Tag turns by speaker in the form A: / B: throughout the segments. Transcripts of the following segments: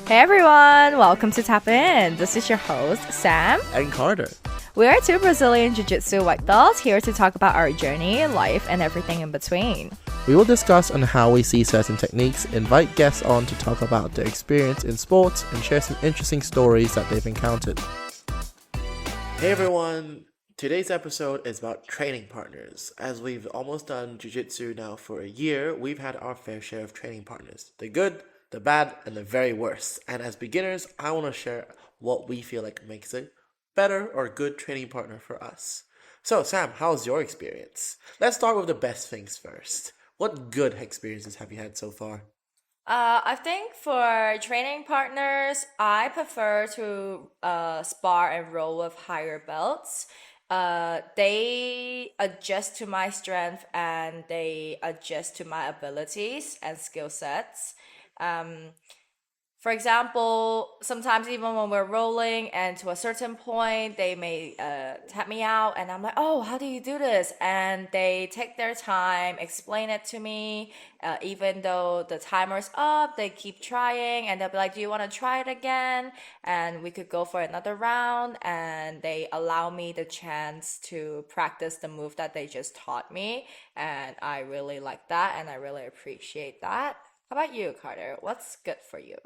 A: Hey everyone, welcome to Tap In. This is your host, Sam.
B: And Carter.
A: We are two Brazilian Jiu Jitsu white belts here to talk about our journey, life, and everything in between.
B: We will discuss on how we see certain techniques, invite guests on to talk about their experience in sports, and share some interesting stories that they've encountered. Hey everyone, today's episode is about training partners. As we've almost done jiu-jitsu now for a year, we've had our fair share of training partners. The good, the bad, and the very worst. And as beginners, I want to share what we feel like makes a better or good training partner for us. So Sam, how's your experience? Let's start with the best things first. What good experiences have you had so far?
A: I think for training partners, I prefer to spar and roll with higher belts. They adjust to my strength and they adjust to my abilities and skill sets. Um, for example, sometimes even when we're rolling and to a certain point, they may tap me out and I'm like, oh, how do you do this? And they take their time, explain it to me. Even though the timer's up, they keep trying and they'll be like, do you want to try it again? And we could go for another round. And they allow me the chance to practice the move that they just taught me. And I really like that and I really appreciate that. How about you, Carter? What's good for you?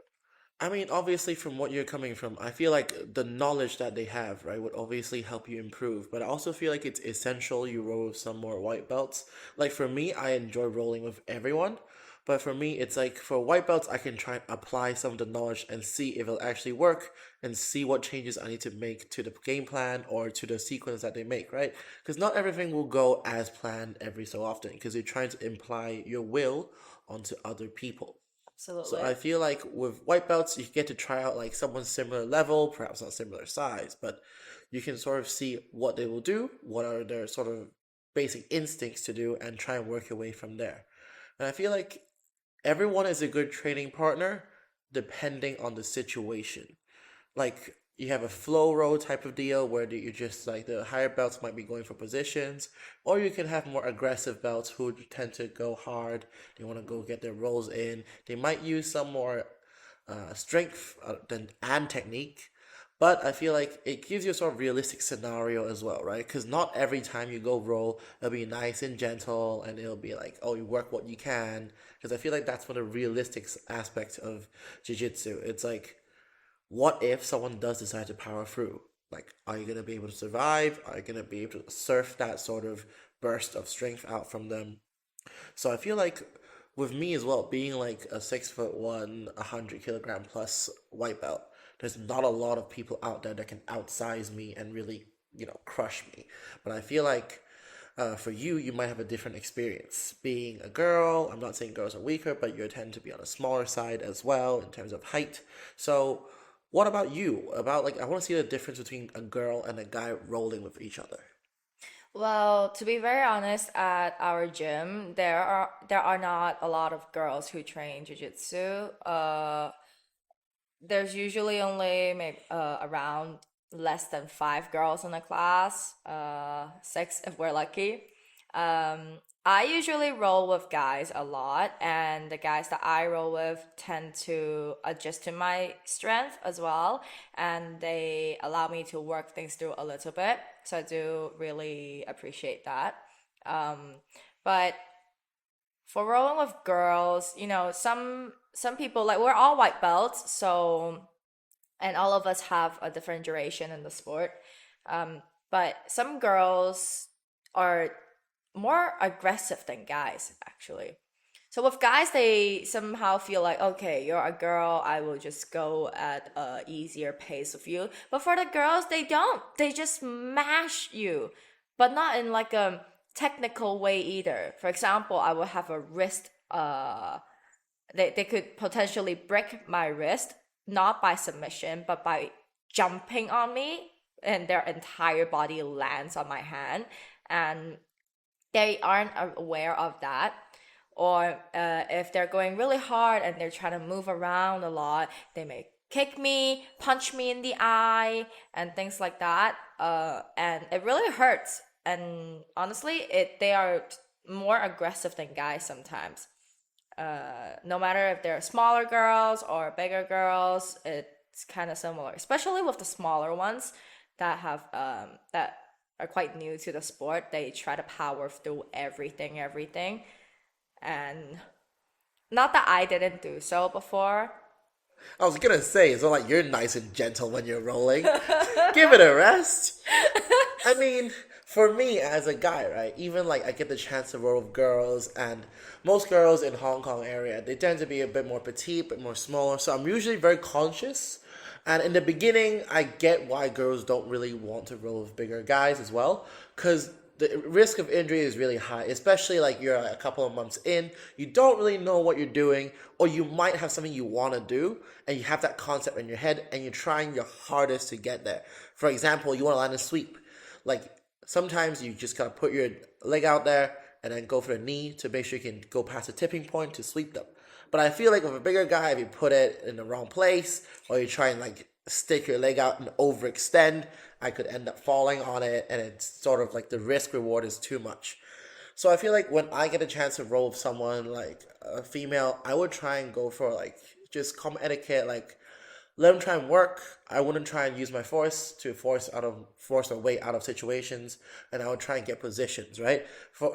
B: I mean, obviously, from what you're coming from, I feel like the knowledge that they have, right, would obviously help you improve. But I also feel like it's essential you roll with some more white belts. Like for me, I enjoy rolling with everyone. But for me, it's like for white belts, I can try and apply some of the knowledge and see if it'll actually work and see what changes I need to make to the game plan or to the sequence that they make, right? Because not everything will go as planned every so often because you're trying to imply your will onto other people. So
A: Absolutely.
B: I feel like with white belts, you get to try out like someone similar level, perhaps not similar size, but you can sort of see what they will do, what are their sort of basic instincts to do, and try and work your way from there. And I feel like everyone is a good training partner depending on the situation. Like you have a flow row type of deal where you just like the higher belts might be going for positions, or you can have more aggressive belts who tend to go hard. They want to go get their rolls in. They might use some more strength than and technique, but I feel like it gives you a sort of realistic scenario as well, right? Because not every time you go roll, it'll be nice and gentle, and it'll be like, oh, you work what you can. Because I feel like that's one of the realistic aspects of jiu-jitsu. It's like what if someone does decide to power through? Like, are you going to be able to survive? Are you going to be able to surf that sort of burst of strength out from them? So I feel like with me as well, being like a 6'1", 100 kilogram plus white belt, there's not a lot of people out there that can outsize me and really, crush me. But I feel like for you, you might have a different experience. Being a girl, I'm not saying girls are weaker, but you tend to be on a smaller side as well in terms of height. So, what about you? About like, I want to see the difference between a girl and a guy rolling with each other.
A: Well, to be very honest, at our gym, there are not a lot of girls who train jiu-jitsu. There's usually only maybe around less than five girls in the class, six if we're lucky. I usually roll with guys a lot, and the guys that I roll with tend to adjust to my strength as well, and they allow me to work things through a little bit. So I do really appreciate that. Um, but for rolling with girls, some people like we're all white belts, so and all of us have a different duration in the sport. Um, but some girls are more aggressive than guys, actually. So with guys, they somehow feel like, okay, you're a girl, I will just go at a easier pace with you. But for the girls, they don't. They just smash you, but not in like a technical way either. For example, I will have a wrist. They could potentially break my wrist, not by submission, but by jumping on me, and their entire body lands on my hand, and they aren't aware of that. Or if they're going really hard and they're trying to move around a lot, they may kick me, punch me in the eye, and things like that. And it really hurts. And honestly, they are more aggressive than guys sometimes. No matter if they're smaller girls or bigger girls, it's kind of similar, especially with the smaller ones that are quite new to the sport. They try to power through everything, and not that I didn't do so before.
B: I was gonna say, it's not like you're nice and gentle when you're rolling. Give it a rest. I mean, for me as a guy, right? Even like I get the chance to roll with girls, and most girls in Hong Kong area, they tend to be a bit more petite, a bit more smaller. So I'm usually very conscious. And in the beginning, I get why girls don't really want to roll with bigger guys as well, because the risk of injury is really high, especially like you're a couple of months in, you don't really know what you're doing, or you might have something you want to do, and you have that concept in your head, and you're trying your hardest to get there. For example, you want to land a sweep. Like sometimes you just gotta put your leg out there and then go for the knee to make sure you can go past the tipping point to sweep them. But I feel like with a bigger guy, if you put it in the wrong place or you try and like stick your leg out and overextend, I could end up falling on it, and it's sort of like the risk reward is too much. So I feel like when I get a chance to roll with someone like a female, I would try and go for like just common etiquette, like let them try and work. I wouldn't try and use my force to force a way out of situations, and I would try and get positions right.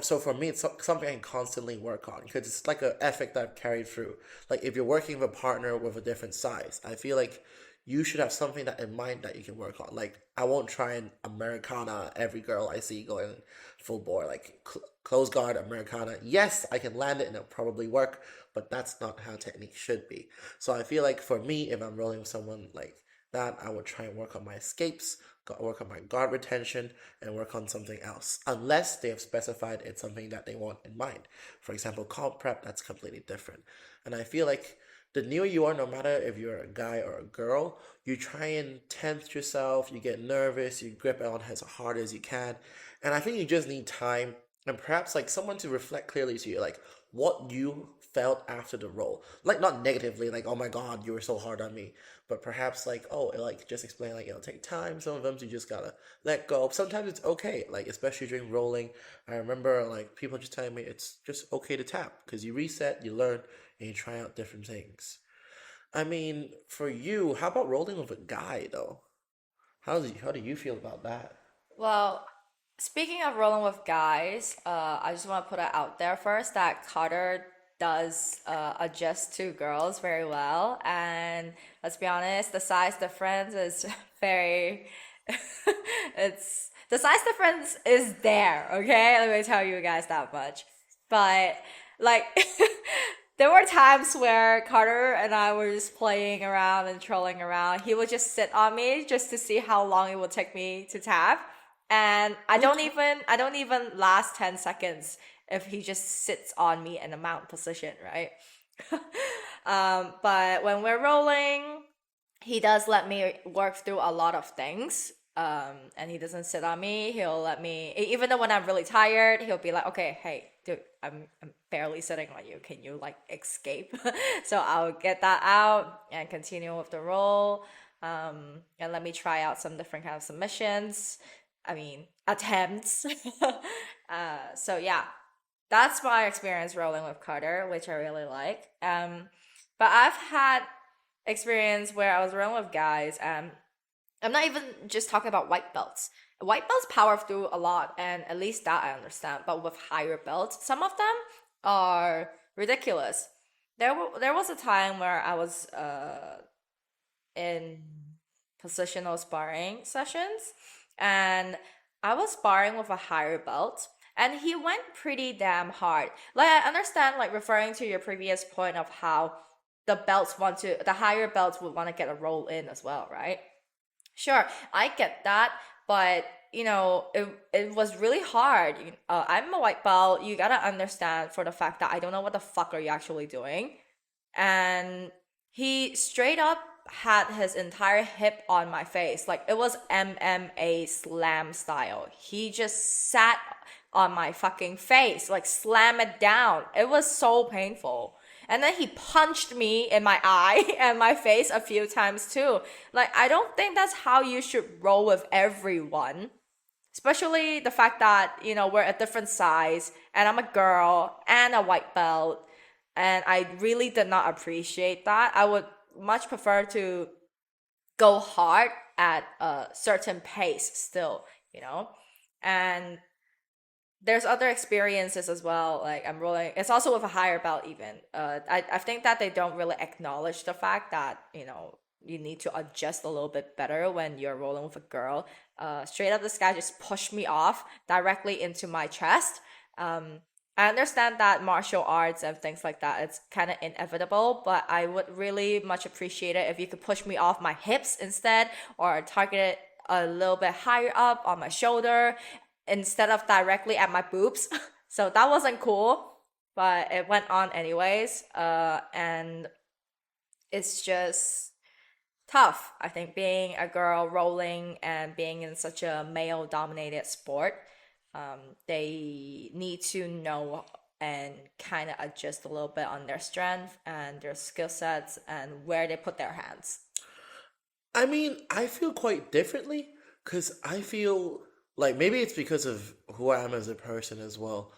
B: So for me, it's something I can constantly work on because it's like an ethic that I've carried through. Like if you're working with a partner with a different size, I feel like you should have something that in mind that you can work on. Like I won't try and Americana every girl I see going full bore, like close guard Americana. Yes, I can land it and it'll probably work, but that's not how technique should be. So I feel like for me, if I'm rolling with someone like that, I would try and work on my escapes, work on my guard retention, and work on something else. Unless they have specified it's something that they want in mind. For example, comp prep, that's completely different. And I feel like the newer you are, no matter if you're a guy or a girl, you try and tense yourself, you get nervous, you grip on as hard as you can. And I think you just need time and perhaps like someone to reflect clearly to you, like what you felt after the role. Like not negatively, like, oh my God, you were so hard on me. But perhaps like, oh, like just explain like it'll take time. Some of them you just gotta let go. Sometimes it's okay, like especially during rolling. I remember like people just telling me it's just okay to tap because you reset, you learn, and you try out different things. I mean, for you, how about rolling with a guy though? How do you feel about that?
A: Well, speaking of rolling with guys, I just want to put it out there first that Carter does adjust to girls very well, and let's be honest, the size difference is very, it's the size difference is there. Okay, let me tell you guys that much. But like, there were times where Carter and I were just playing around and trolling around. He would just sit on me just to see how long it would take me to tap. And
B: Okay.
A: I don't even last 10 seconds if he just sits on me in a mount position, right? But when we're rolling, he does let me work through a lot of things. And he doesn't sit on me. He'll let me, even though when I'm really tired, he'll be like, okay, hey, dude, I'm barely sitting on you. Can you like escape? So I'll get that out and continue with the roll. And let me try out some different kind of submissions. I mean, attempts. So yeah, that's my experience rolling with Carter, which I really like. But I've had experience where I was rolling with guys. I'm not even just talking about white belts. White belts power through a lot, and at least that I understand. But with higher belts, some of them are ridiculous. There was a time where I was in positional sparring sessions, and I was sparring with a higher belt, and he went pretty damn hard. Like I understand, like referring to your previous point of how the higher belts would want to get a roll in as well, right? Sure, I get that, but it was really hard. I'm a white belt. You gotta understand for the fact that I don't know what the fuck are you actually doing, and he straight up had his entire hip on my face, like it was MMA slam style. He just sat on my fucking face, like slam it down. It was so painful. And then he punched me in my eye and my face a few times too. Like, I don't think that's how you should roll with everyone. Especially the fact that, we're a different size and I'm a girl and a white belt. And I really did not appreciate that. I would much prefer to go hard at a certain pace still, you know? And there's other experiences as well. Like I'm rolling, it's also with a higher belt even. I think that they don't really acknowledge the fact that, you need to adjust a little bit better when you're rolling with a girl. Straight up, this guy just pushed me off directly into my chest. Um, I understand that martial arts and things like that, it's kind of inevitable, but I would really much appreciate it if you could push me off my hips instead, or target it a little bit higher up on my shoulder instead of directly at my boobs. So that wasn't cool, but it went on anyways. And it's just tough, I think, being a girl rolling and being in such a male dominated sport. They need to know and kind of adjust a little bit on their strength and their skill sets and where they put their hands.
B: I mean, I feel quite differently because I feel like maybe it's because of who I am as a person as well.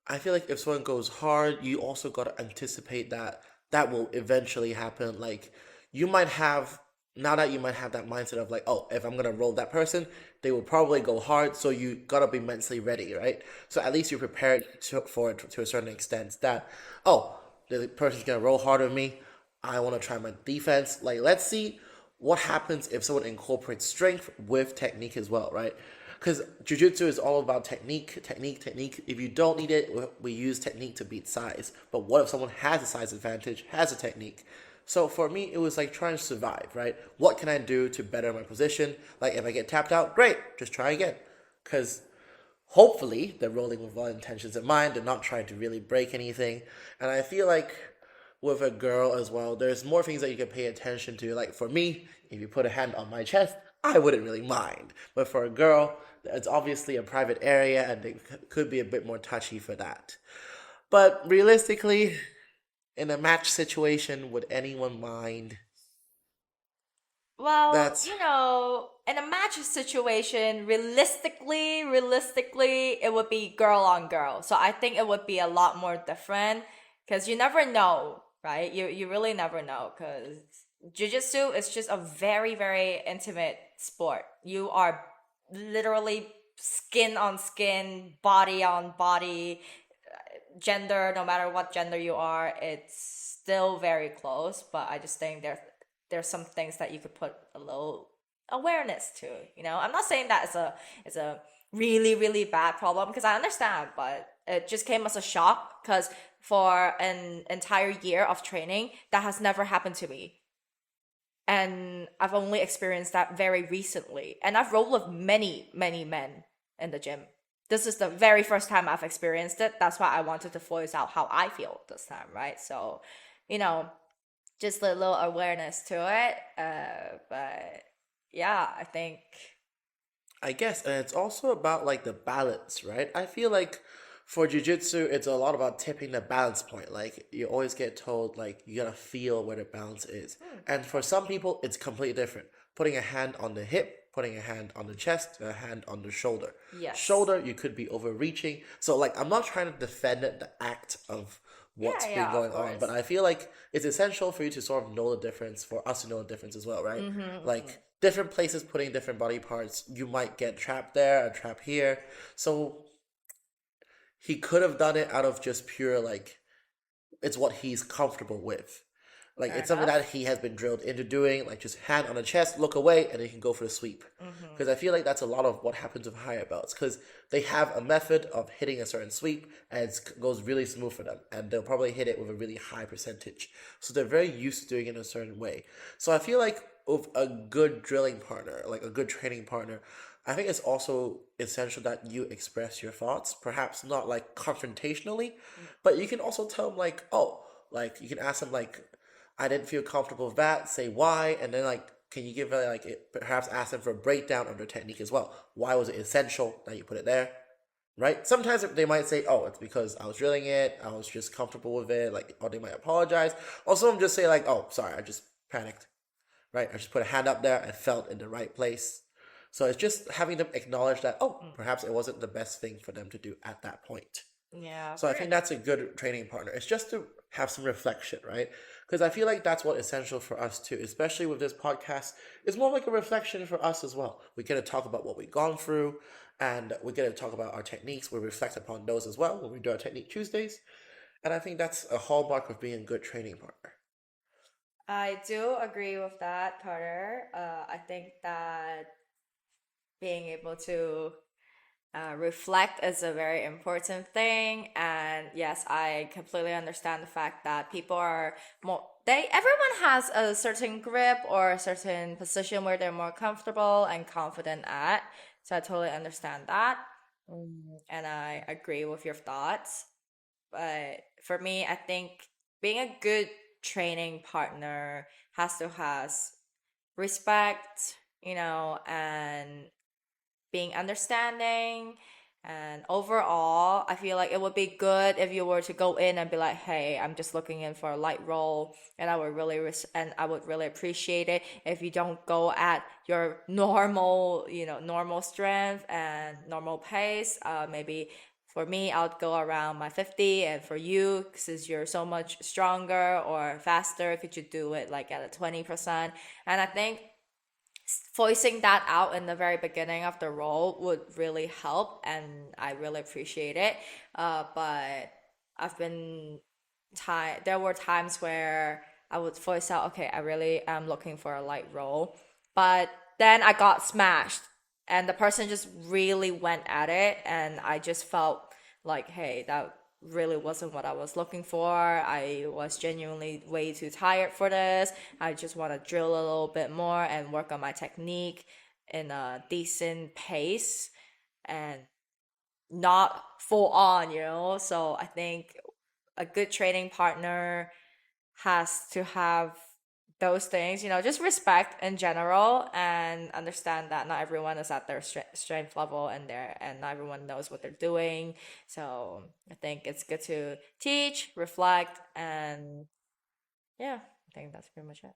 B: I feel like if someone goes hard, you also got to anticipate that that will eventually happen. Like, you might have, now that you might have that mindset of like, oh, if I'm going to roll that person, they will probably go hard. So you got to be mentally ready, right? So at least you're prepared for it to a certain extent that, oh, the person's going to roll hard on me. I want to try my defense. Like, let's see what happens if someone incorporates strength with technique as well, right? Because jujitsu is all about technique, technique, technique. If you don't need it, we use technique to beat size. But what if someone has a size advantage, has a technique? So for me, it was like trying to survive, right? What can I do to better my position? Like if I get tapped out, great, just try again. Because hopefully they're rolling with well intentions in mind. They're not trying to really break anything. And I feel like with a girl as well, there's more things that you can pay attention to. Like for me, if you put a hand on my chest, I wouldn't really mind. But for a girl, it's obviously a private area and it could be a bit more touchy for that. But realistically, in a match situation, would anyone mind?
A: Well,
B: That's,
A: in a match situation, realistically, it would be girl on girl. So I think it would be a lot more different because you never know, right? You really never know because jiu-jitsu is just a very, very intimate sport. You are literally skin on skin, body on body, gender, no matter what gender you are, it's still very close. But I just think there's some things that you could put a little awareness to. I'm not saying that it's a really really bad problem because I understand, but it just came as a shock because for an entire year of training, that has never happened to me. And I've only experienced that very recently. And I've rolled with many, many men in the gym. This is the very first time I've experienced it. That's why I wanted to voice out how I feel this time, right? So, you know, just a little awareness to it. But yeah, I think.
B: I guess, and it's also about like the balance, right? I feel like for jujitsu, it's a lot about tipping the balance point. Like you always get told, like you gotta feel where the balance is. And for some people, it's completely different. Putting a hand on the hip, putting a hand on the chest, a hand on the shoulder.
A: Yes.
B: Shoulder, you could be overreaching. So like, I'm not trying to defend the act of what's
A: Yeah,
B: been
A: yeah, of
B: going on, but
A: course.
B: I feel like it's essential for you to sort of know the difference, for us to know the difference as well, right?
A: Mm-hmm.
B: Like different places putting different body parts, you might get trapped there, a trap here. So he could have done it out of just pure like it's what he's comfortable with. Like
A: Fair
B: it's something that
A: enough.
B: he has been drilled into doing, like just hand on the chest, look away, and then he can go for the sweep.
A: Mm-hmm.
B: Because I feel like that's a lot of what happens with higher belts. Because they have a method of hitting a certain sweep, and it goes really smooth for them, and they'll probably hit it with a really high percentage. So they're very used to doing it in a certain way. So I feel like with a good drilling partner, like a good training partner, I think it's also essential that you express your thoughts, perhaps not like confrontationally, but you can also tell them like, oh, like you can ask them like, I didn't feel comfortable with that. Say why, and then like, can you give like perhaps ask them for a breakdown of their technique as well? Why was it essential that you put it there? Right? Sometimes they might say, "Oh, it's because I was drilling it. I was just comfortable with it." Like, or they might apologize. Or some just say like, "Oh, sorry, I just panicked." Right? I just put a hand up there and felt in the right place. So it's just having them acknowledge that, oh, perhaps it wasn't the best thing for them to do at that point.
A: Yeah,
B: So I think
A: very.
B: that's a good training partner. It's just to have some reflection, right? Because I feel like that's what's essential for us too, especially with this podcast. It's more like a reflection for us as well. We get to talk about what we've gone through, and we get to talk about our techniques. We reflect upon those as well when we do our Technique Tuesdays. And I think that's a hallmark of being a good training partner.
A: I do agree with that, Carter. I think that being able to reflect is a very important thing. And yes, I completely understand the fact that people are more, everyone has a certain grip or a certain position where they're more comfortable and confident at. So I totally understand that. And I agree with your thoughts. But for me, I think being a good training partner has to has respect, and being understanding. And overall, I feel like it would be good if you were to go in and be like, "Hey, I'm just looking in for a light role," and I would really appreciate it if you don't go at your normal, normal strength and normal pace. Maybe for me, I'll go around my 50, and for you, since you're so much stronger or faster, could you do it like at a 20%? And I think voicing that out in the very beginning of the role would really help, and I really appreciate it. But I've been there were times where I would voice out, okay, I really am looking for a light role, but then I got smashed, and the person just really went at it, and I just felt like, hey, that really wasn't what I was looking for. I was genuinely way too tired for this. I just want to drill a little bit more and work on my technique in a decent pace and not full on, So I think a good training partner has to have those things, just respect in general and understand that not everyone is at their strength level and not everyone knows what they're doing. So I think it's good to teach, reflect, and yeah, I think that's pretty much it.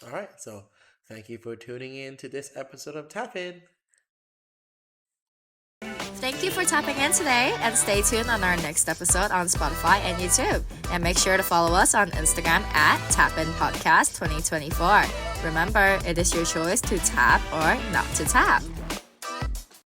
B: All right, so thank you for tuning in to this episode of Tap In.
A: Thank you for tapping in today, and stay tuned on our next episode on Spotify and YouTube. And make sure to follow us on Instagram at TapInPodcast 2024. Remember, it is your choice to tap or not to tap.